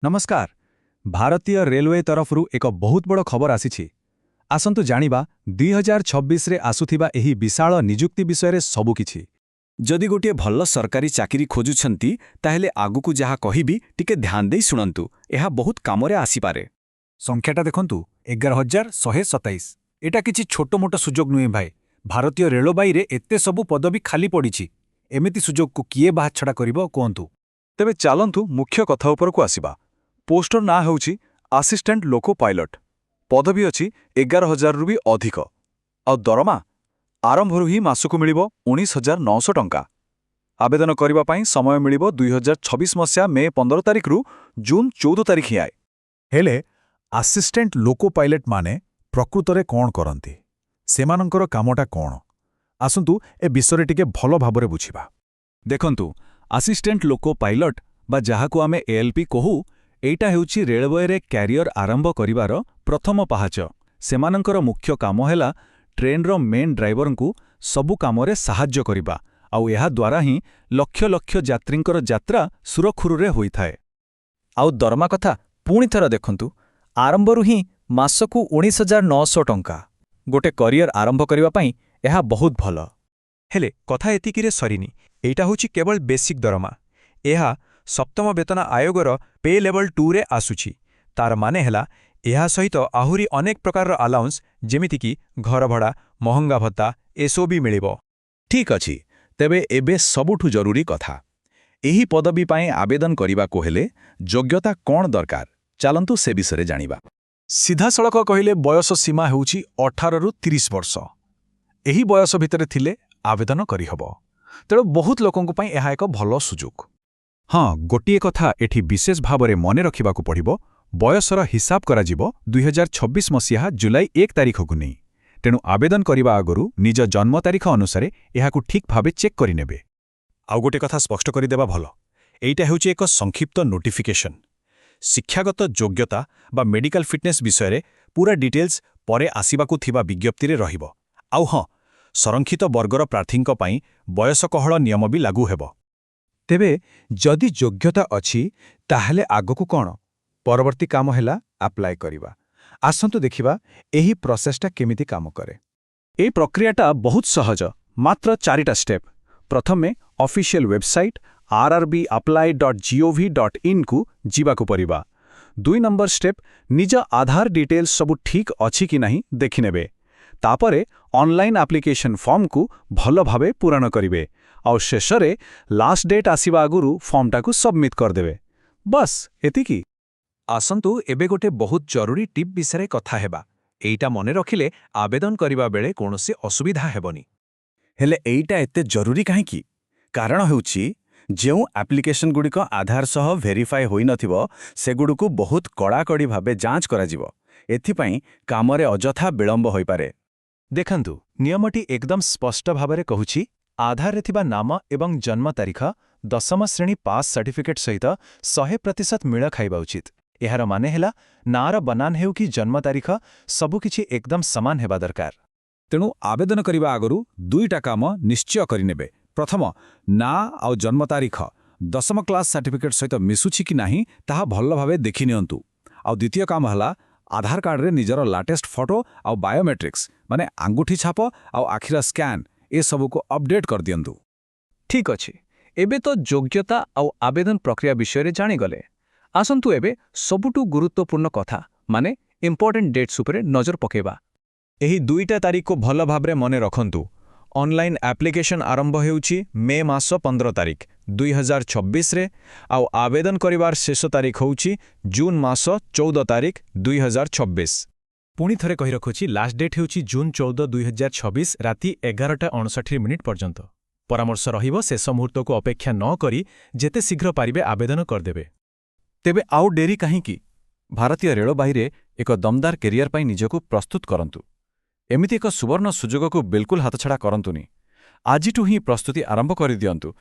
नमस्कार। भारतीय रेलवे तरफरु एक बहुत बड़ खबर आसीछि। आसंतु जानिबा 2026 रे आसुथिबा एही विशाल निजुक्ति विषय रे सबु किछि। जदि गोटे भल सरकारी चाकरी खोजुछंती ताहेले आगुकु जहा कहिबी टिके ध्यान देई सुनंतु। एहा बहुत कामरे आसीपारे। संख्याटा देखंतु 11,127। एटा किछि छोटो मोटो सुजोग नुहे भाई। भारतीय रेलबाई रे एते सबु पदवी खाली पड़िछि। एमिति सुजोग को किए बाहा छड़ा करिवो कोहंतु। तेबे चालंतु मुख्य कथा ऊपर को आसीबा। पोस्टर ना होउछि असिस्टेंट लोको पायलट। पदवी अछि 11,000 रु भी अधिक। आ दरमा आरंभरु ही मासकु मिलिबो 19,900 टंका। आवेदन करिबा पई समय मिलिबो 2026 मसिया मे 15 तारिख रु जून 14 तारिख आए। हेले असिस्टेंट लोको पायलट माने प्रकृतरे कोन करंती, सेमानंकर कामटा कोन? आसंतु ए विषय टिके भलो भाबरे बुझिबा। देखंतु असिस्टेंट लोको पायलट बा जाहाकु आमे एएलपी कहू, एइटा हेउछि रेलवे रे क्यारियर आरंभ करिवार प्रथम पाहाच। सेमानंकर मुख्य काम हेला ट्रेन रो मेन ड्राइवरंकु सबु कामरे सहाय्य करिबा। आउ एहा द्वारा ही लक्ष लक्ष यात्रींकर यात्रा सुरखुरुरे होइथाए। आउ दरमा कथा पुणी थर देखंतु। आरंभरु ही मासकु 19,900 टंका। गोटे करियर आरंभ करिबा पई एहा बहुत भल। हेले कथा एतिकिरे सरिनी। एइटा होछि केवल बेसिक दरमा। एहा सप्तम वेतन आयोगर पे लेवल 2 रे आसुछि। तार माने हेला एहा सहित आहुरी अनेक प्रकार अलाउंस जेमिति कि घर भड़ा, महंगा भत्ता एसोबी मिलिबो। ठीक अछि। तेबे एबे सबुठु जरूरी कथा, एही पदवी पाए आवेदन करिबा को हेले योग्यता कोन दरकार? चालंतु से विषय जानिबा। सीधा सड़क कहिले बयस सीमा हेउछि 18 रु 30 वर्ष। एही बयस भितरे थिले आवेदन करिहबो। तेणु बहुत लोकंकु पई एहा एक भलो सुजुग। हाँ, गोटिए कथा एठी विशेष भावरे मने रखिबाकु पड़िबो। बयसर हिसाब करा जिवो 2026 मसिया जुलाई 1 तारिख को नहीं। तेणु आवेदन करिबा आगरु निज जन्म तारिख अनुसारे एहाकु ठीक भावे चेक करि नेबे। आउ गोटे कथा स्पष्ट करि देबा भलो। एइटा हेउछि एक संक्षिप्त नोटिफिकेशन। शिक्षागत योग्यता बा मेडिकल फिटनेस विषय रे पूरा डिटेल्स परे आसीबाकु थिबा विज्ञप्ति रे रहिबो। आउ हाँ, संरक्षित वर्गर प्रार्थींक पई बयस कहळ नियम भी लागू हेबो। तेबे जदि योग्यता अछि ताहले आगकु कोन? परवर्ती काम हेला अप्लाई करिबा। आसंतु देखिबा एही प्रोसेसटा केमिति काम करे। ए प्रक्रियाटा बहुत सहज। मात्र 4टा स्टेप। प्रथमे ऑफिशियल वेबसाइट rrbapply.gov.in को जीवाकु परिबा। 2 नंबर स्टेप निज आधार डिटेल्स सबु ठीक अछि कि नाही देखिनेबे। तापरे ऑनलाइन एप्लीकेशन फॉर्म को भलो भावे पूरण करिवे। और शेषरे लास्ट डेट आसीबा आगुरु फॉर्मटा को सबमिट कर देबे। बस एतिकी। आसंतु एबे गोटे बहुत जरूरी टिप विषय कथा हेबा। एइटा मने रखिले आवेदन करिबा बेले कोनोसी असुविधा हेबनी। हेले एइटा एते जरूरी काहे की? कारण हेउछि जेउ एप्लीकेशन गुडी को आधार सह वेरीफाई होई नथिबो सेगुडुकु बहुत कड़ाकड़ी भाबे जांच करा जिवो। एथिपई कामरे अजथा विलंब होई पारे। देखंतु नियमटी एकदम स्पष्ट भाबरे कहूछि आधार रे थिबा नाम एवं जन्म तारीख 10म श्रेणी पास सर्टिफिकेट सहित 100% मेल खाइबा उचित। एहार माने हेला नार बनान हेउ कि जन्म तारीख सबु किछि एकदम समान हेबा दरकार। तेणु आवेदन करिबा आगरु 2टा काम निश्चय करिनेबे। प्रथम ना आउ जन्म तारीख 10म क्लास सर्टिफिकेट सहित मिसुछि कि नाही ताहा भल्ल भावे देखि नियंतु। आउ द्वितीय काम हला आधार कार्ड रे निजर लेटेस्ट फोटो आउ बायोमेट्रिक्स माने अंगूठी छाप आउ आखिरा स्कैन ए सबु को अपडेट कर दियंतु। ठीक अछि। एबे तो योग्यता आउ आवेदन प्रक्रिया विषय रे जानि गले। आसंतु एबे सबुटु गुरुत्वपूर्ण कथा माने इंपोर्टेंट डेट्स उपरे नजर पकेबा। एही 2टा तारीख को भल भाबरे मने रखंतु। ऑनलाइन एप्लीकेशन आरंभ हेउछि मे मास 15 तारिख 2026 रे। आउ आवेदन करिवार शेष तारीख होउछि जून मास 14 तारिख 2026। पुणी थरे कहि रखुछि लास्ट डेट हेउछि जून 14 2026 राति 11:59 पर्यंत। परामर्श रहिबो शेष मुहूर्त को अपेक्षा न करी जेते शीघ्र पारिबे आवेदन करदेबे। तेबे आउ डेरी काहेकि? भारतीय रेलबाई रे एक दमदार कैरियर पई निजको प्रस्तुत करंतु। एमिति एक सुवर्ण सुजोग को बिल्कुल हातछड़ा करंतुनी। आजिटु ही प्रस्तुति आरंभ करि दियंतु।